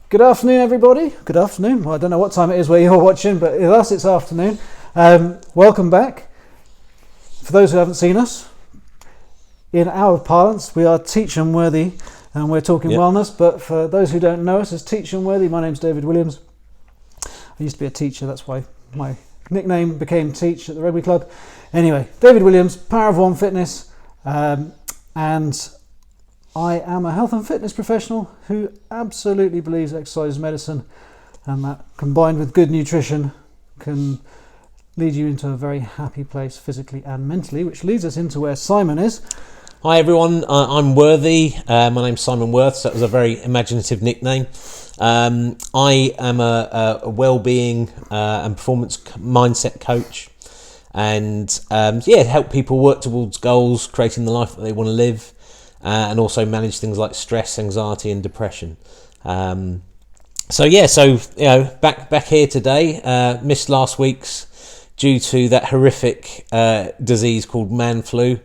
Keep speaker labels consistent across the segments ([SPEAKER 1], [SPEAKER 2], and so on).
[SPEAKER 1] Good afternoon, everybody. Good afternoon. Well, I don't know what time it is where you're watching, but with us it's afternoon. Welcome back. For those who haven't seen us, in our parlance, we are Teach and Worthy, and we're talking wellness. But for those who don't know us as Teach and Worthy, my name's David Williams. I used to be a teacher, that's why my nickname became Teach at the Rugby Club. Anyway, David Williams, Power of One Fitness, and I am a health and fitness professional who absolutely believes exercise is medicine, and that combined with good nutrition can lead you into a very happy place physically and mentally, which leads us into where Simon is.
[SPEAKER 2] Hi everyone, I'm Worthy. My name's Simon Worth, so that was a very imaginative nickname. I am a wellbeing and performance mindset coach, and help people work towards goals, creating the life that they want to live. And also manage things like stress, anxiety, and depression. Back here today. Missed last week's due to that horrific disease called man flu.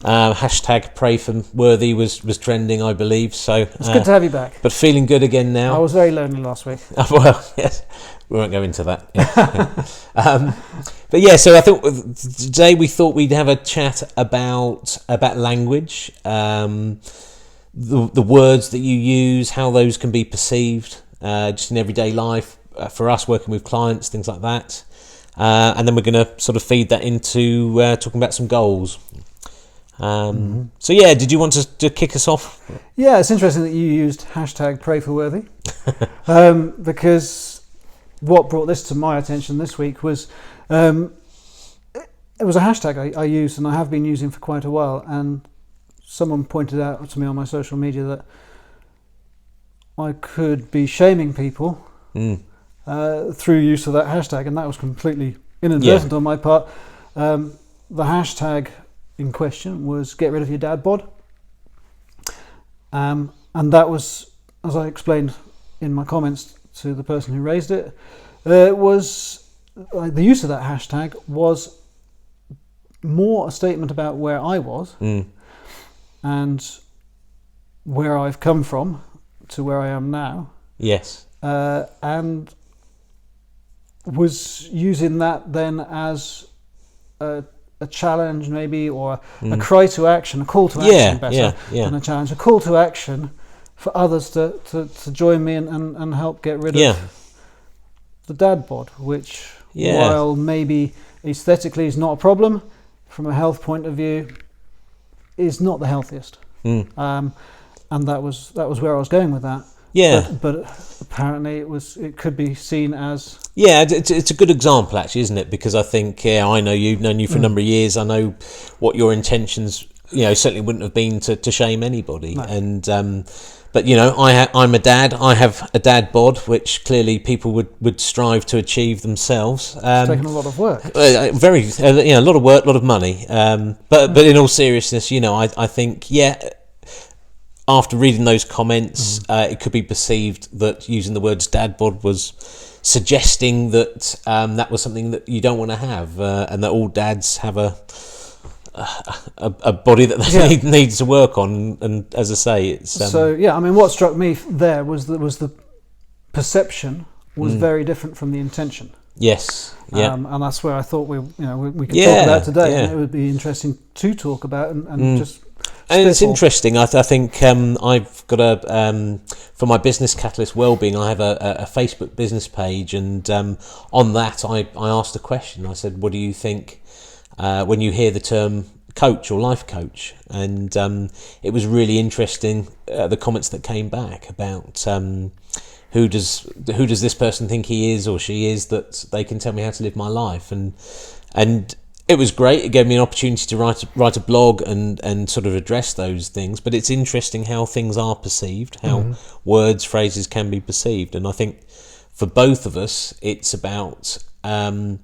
[SPEAKER 2] Hashtag pray for Worthy was trending, I believe. So
[SPEAKER 1] it's good to have you back.
[SPEAKER 2] But feeling good again now.
[SPEAKER 1] I was very lonely last week.
[SPEAKER 2] Well, yes, we won't go into that. So I thought today we thought we'd have a chat about language, the words that you use, how those can be perceived, just in everyday life, for us working with clients, things like that. And then we're going to sort of feed that into talking about some goals. Did you want to kick us off?
[SPEAKER 1] Yeah, it's interesting that you used hashtag pray for Worthy, because what brought this to my attention this week was it was a hashtag I used and I have been using for quite a while, and someone pointed out to me on my social media that I could be shaming people through use of that hashtag, and that was completely inadvertent on my part. The hashtag in question was get rid of your dad bod, and that was, as I explained in my comments to the person who raised it, was the use of that hashtag was more a statement about where I was and where I've come from to where I am now.
[SPEAKER 2] Yes.
[SPEAKER 1] And was using that then as a challenge maybe, or a cry to action, a call to action than a challenge, a call to action for others to join me and help get rid of the dad bod, which while maybe aesthetically is not a problem, from a health point of view is not the healthiest. And that was where I was going with that. But apparently it could be seen as... Yeah,
[SPEAKER 2] it's a good example actually, isn't it? Because I think, I know you've known you for a number of years. I know what your intentions, certainly wouldn't have been to shame anybody. No. And, but I'm a dad. I have a dad bod, which clearly people would strive to achieve themselves.
[SPEAKER 1] It's taken a lot of work.
[SPEAKER 2] A lot of work, a lot of money. But in all seriousness, I think, after reading those comments, it could be perceived that using the words dad bod was suggesting that that was something that you don't want to have, and that all dads have a body that they need to work on. And as I say, it's
[SPEAKER 1] what struck me there was the perception was very different from the intention.
[SPEAKER 2] Yes. Yeah.
[SPEAKER 1] And that's where I thought we could talk about today, and it would be interesting to talk about and just.
[SPEAKER 2] And it's interesting. I think I've got for my business catalyst Wellbeing, I have a Facebook business page, and on that I asked a question. I said, "What do you think when you hear the term coach or life coach?" And it was really interesting the comments that came back about who does this person think he is or she is that they can tell me how to live my life, and it was great. It gave me an opportunity to write a blog and sort of address those things. But it's interesting how things are perceived, how words, phrases can be perceived. And I think for both of us, it's about none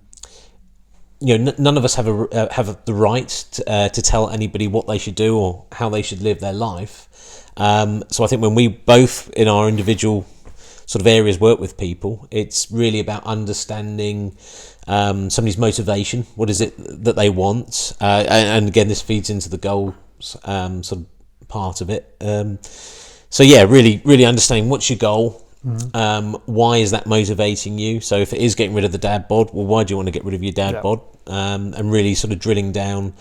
[SPEAKER 2] of us have the right to tell anybody what they should do or how they should live their life. So I think when we both in our individual sort of areas work with people, it's really about understanding somebody's motivation. What is it that they want? And again, this feeds into the goals sort of part of it. Really understanding what's your goal, Why is that motivating you? So if it is getting rid of the dad bod, well, why do you want to get rid of your dad bod? And really sort of drilling down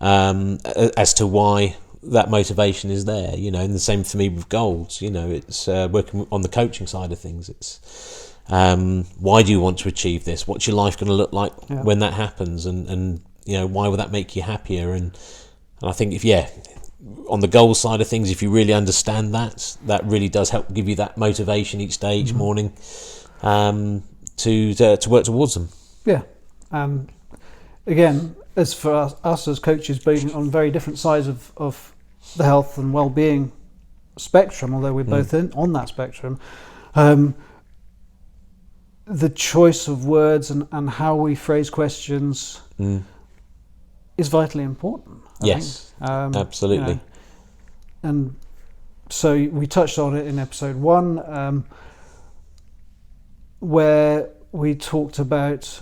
[SPEAKER 2] as to why that motivation is there, and the same for me with goals. It's working on the coaching side of things. It's why do you want to achieve this? What's your life going to look like when that happens? And why will that make you happier? And I think on the goals side of things, if you really understand that really does help give you that motivation each day, each morning, to work towards them.
[SPEAKER 1] Yeah. Again, as for us as coaches, being on very different sides of the health and well-being spectrum, although we're both on that spectrum, the choice of words and how we phrase questions is vitally important. I think.
[SPEAKER 2] Absolutely.
[SPEAKER 1] And so we touched on it in episode 1, where we talked about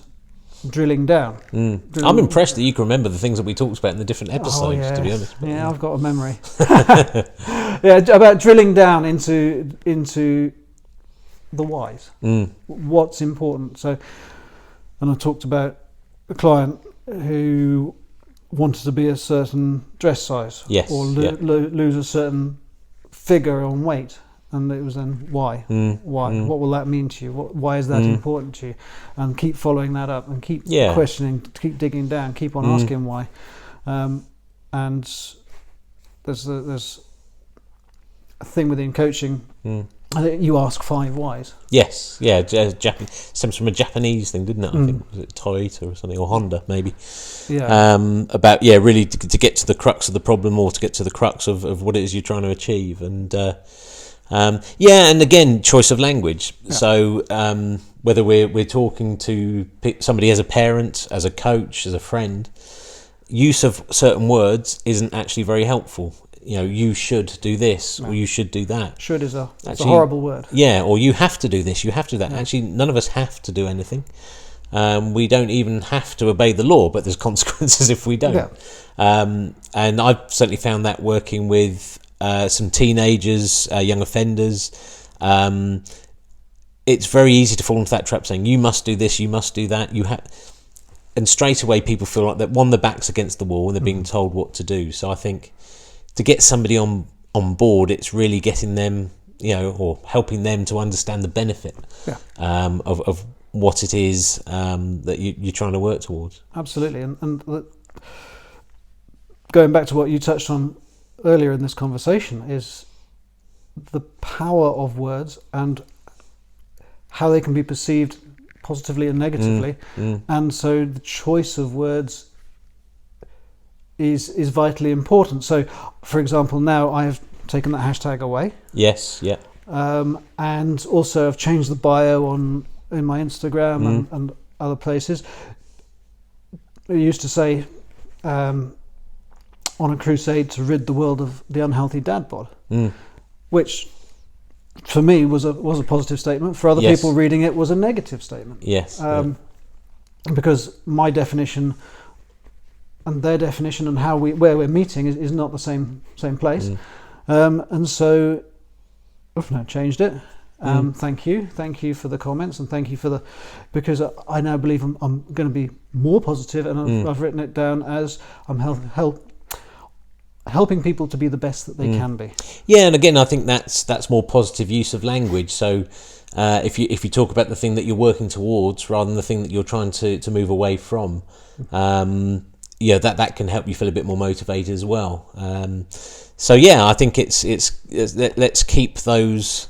[SPEAKER 1] drilling down.
[SPEAKER 2] I'm impressed that you can remember the things that we talked about in the different episodes, to be honest.
[SPEAKER 1] Yeah, I've got a memory. About drilling down into the whys. What's important. So, and I talked about a client who wanted to be a certain dress size, or lose a certain figure on weight, and it was then why, what will that mean to you? Why is that important to you? And keep following that up, and keep questioning, keep digging down, keep on asking why. And there's a thing within coaching. I think you ask 5 whys.
[SPEAKER 2] Yes, stems from a Japanese thing, didn't it? I think was it Toyota or something, or Honda maybe. About really to get to the crux of the problem, or to get to the crux of what it is you're trying to achieve, and and again, choice of language. So whether we're talking to somebody as a parent, as a coach, as a friend, use of certain words isn't actually very helpful. You should do this, or you should do that.
[SPEAKER 1] Should is a horrible word.
[SPEAKER 2] Yeah, or you have to do this, you have to do that. Actually, none of us have to do anything. We don't even have to obey the law, but there's consequences if we don't. And I've certainly found that working with some teenagers, young offenders. It's very easy to fall into that trap, saying you must do this, you must do that. And straight away people feel like that their back's against the wall and they're being told what to do. So I think to get somebody on board, it's really getting them, or helping them to understand the benefit of what it is that you're trying to work towards.
[SPEAKER 1] Absolutely. And going back to what you touched on earlier in this conversation, is the power of words and how they can be perceived positively and negatively. And so the choice of words is vitally important. So, for example, now I have taken that hashtag away.
[SPEAKER 2] Yes, yeah.
[SPEAKER 1] And also I've changed the bio in my Instagram and other places. I used to say, on a crusade to rid the world of the unhealthy dad bod, which for me was a positive statement. For other people reading it was a negative statement. Yes. Because my definition and their definition and where we're meeting is not the same place. And so I've now changed it. Thank you for the comments, and thank you because I now believe I'm going to be more positive, and I've written it down as I'm helping people to be the best that they can be. Yeah,
[SPEAKER 2] and again, I think that's more positive use of language. So if you talk about the thing that you're working towards rather than the thing that you're trying to move away from, that can help you feel a bit more motivated as well. I think it's let's keep those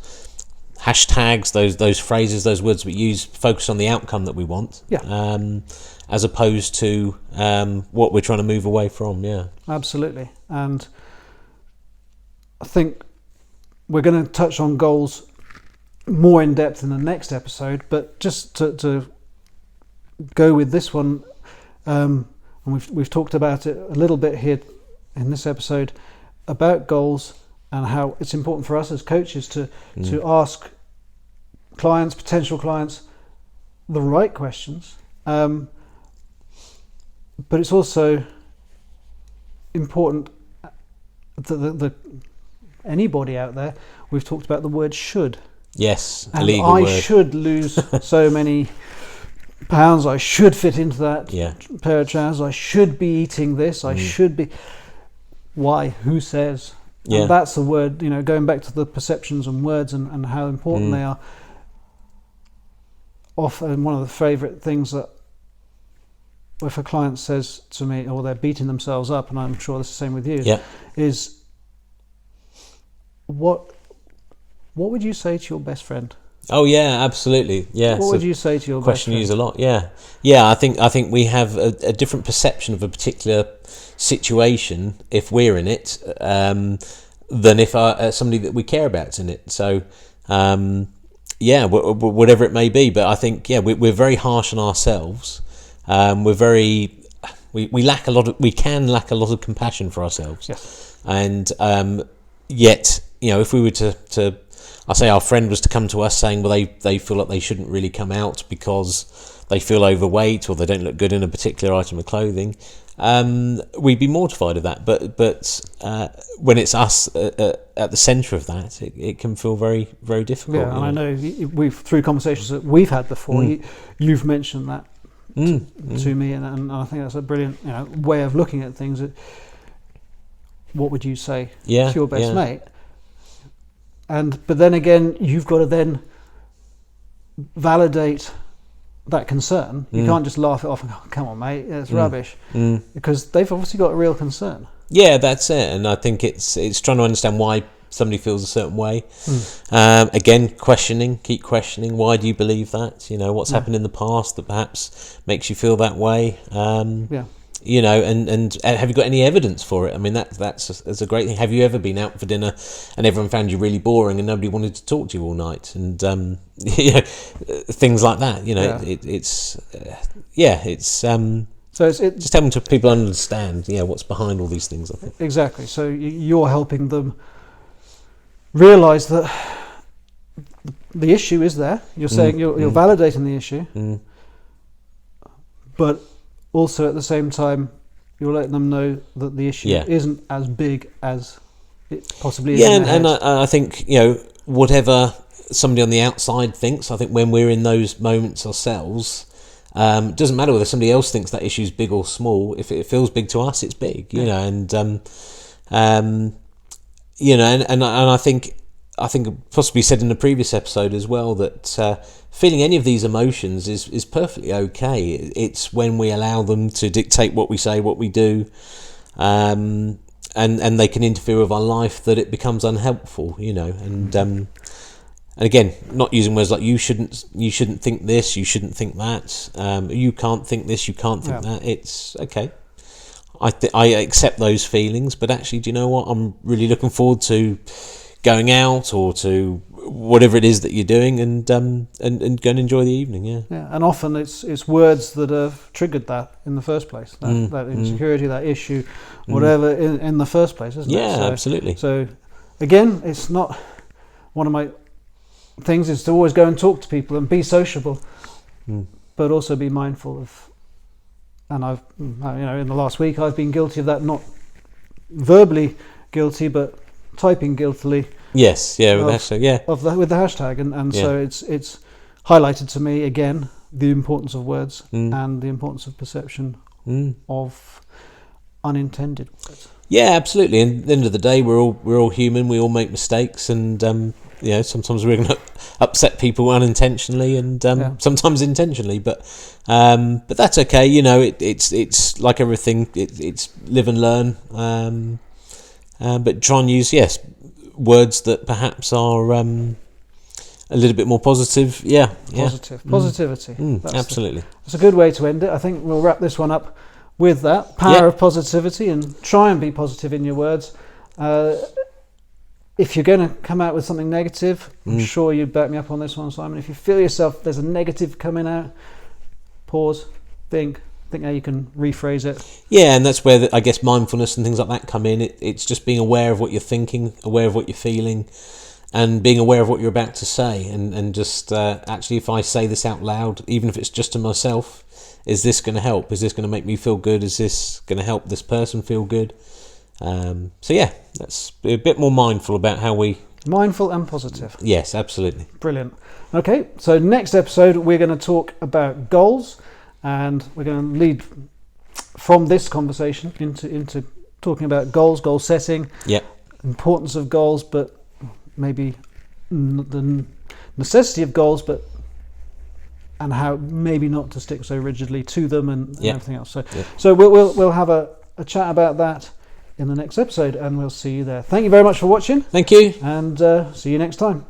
[SPEAKER 2] hashtags, those phrases, those words we use, focus on the outcome that we want, as opposed to what we're trying to move away from. Yeah,
[SPEAKER 1] absolutely. And I think we're going to touch on goals more in depth in the next episode, but just to go with this one, and we've talked about it a little bit here in this episode about goals and how it's important for us as coaches to ask potential clients the right questions, but it's also important that anybody out there, we've talked about the word should.
[SPEAKER 2] Yes, a
[SPEAKER 1] and
[SPEAKER 2] legal
[SPEAKER 1] I
[SPEAKER 2] word.
[SPEAKER 1] should lose so many pounds. I should fit into that pair of trousers. I should be eating this. I should be. Why? Who says? And that's the word. Going back to the perceptions and words and how important they are. Often, one of the favourite things that, if a client says to me, or they're beating themselves up, and I'm sure it's the same with you, is what would you say to your best friend?
[SPEAKER 2] Oh yeah, absolutely. Yeah.
[SPEAKER 1] What would you say to your best friend?
[SPEAKER 2] Question used a lot. Yeah. I think we have a different perception of a particular situation if we're in it than if somebody that we care about's in it. So whatever it may be. But I think we're very harsh on ourselves. We lack a lot of. We can lack a lot of compassion for ourselves.
[SPEAKER 1] Yes.
[SPEAKER 2] And yet, if we were to I say our friend was to come to us saying, well, they feel like they shouldn't really come out because they feel overweight or they don't look good in a particular item of clothing, we'd be mortified of that. But when it's us at the centre of that, it can feel very, very difficult.
[SPEAKER 1] Yeah, and I know through conversations that we've had before, you've mentioned that to me, and I think that's a brilliant way of looking at things. What would you say to your best mate? But then again, you've got to then validate that concern. You can't just laugh it off and go, "Come on, mate, it's rubbish," because they've obviously got a real concern. Yeah,
[SPEAKER 2] that's it. And I think it's trying to understand why somebody feels a certain way. Again, keep questioning. Why do you believe that? What's happened in the past that perhaps makes you feel that way? And have you got any evidence for it? I mean, that's a great thing. Have you ever been out for dinner and everyone found you really boring and nobody wanted to talk to you all night? And things like that. So it's just helping to people understand, what's behind all these things. I think
[SPEAKER 1] exactly. So you're helping them realise that the issue is there. You're saying you're validating the issue, but also at the same time, you're letting them know that the issue isn't as big as it possibly is. Yeah,
[SPEAKER 2] and I think whatever somebody on the outside thinks, I think when we're in those moments ourselves, it doesn't matter whether somebody else thinks that issue's big or small. If it feels big to us, it's big. And I think possibly said in a previous episode as well that feeling any of these emotions is perfectly okay. It's when we allow them to dictate what we say, what we do, and they can interfere with our life that it becomes unhelpful. And again, not using words like you shouldn't think this, you shouldn't think that, you can't think this, you can't think that. It's okay. I accept those feelings, but actually, do you know what? I'm really looking forward to going out or to whatever it is that you're doing, and go and enjoy the evening. Yeah.
[SPEAKER 1] And often it's words that have triggered that in the first place. That insecurity, that issue, whatever in the first place, isn't it?
[SPEAKER 2] Yeah, absolutely.
[SPEAKER 1] So again, it's not one of my things is to always go and talk to people and be sociable, but also be mindful of. And I've in the last week I've been guilty of that, not verbally guilty, but typing guiltily.
[SPEAKER 2] Yes, with the hashtag,
[SPEAKER 1] with the hashtag, and so it's highlighted to me again the importance of words and the importance of perception of unintended words.
[SPEAKER 2] Yeah, absolutely. And at the end of the day, we're all human. We all make mistakes, and sometimes we're going to upset people unintentionally, and sometimes intentionally. But that's okay. It's like everything. It's live and learn. But try and use words that perhaps are a little bit more positive.
[SPEAKER 1] Positivity.
[SPEAKER 2] Absolutely.
[SPEAKER 1] That's a good way to end it. I think we'll wrap this one up with that power of positivity, and try and be positive in your words. If you're going to come out with something negative, I'm sure you back me up on this one, Simon. If you feel yourself there's a negative coming out, pause, think how you can rephrase it. Yeah,
[SPEAKER 2] and that's where I guess mindfulness and things like that come in. It's just being aware of what you're thinking, aware of what you're feeling, and being aware of what you're about to say. And just actually, if I say this out loud, even if it's just to myself, is this going to help? Is this going to make me feel good? Is this going to help this person feel good? Let's be a bit more mindful about how we
[SPEAKER 1] Mindful and positive.
[SPEAKER 2] Yes, absolutely.
[SPEAKER 1] Brilliant. Okay, so next episode we're going to talk about goals, and we're going to lead from this conversation into talking about goals, goal setting, importance of goals, but maybe the necessity of goals, and how maybe not to stick so rigidly to them and everything else. So we'll have a chat about that in the next episode, and we'll see you there. Thank you very much for watching.
[SPEAKER 2] Thank you.
[SPEAKER 1] And see you next time.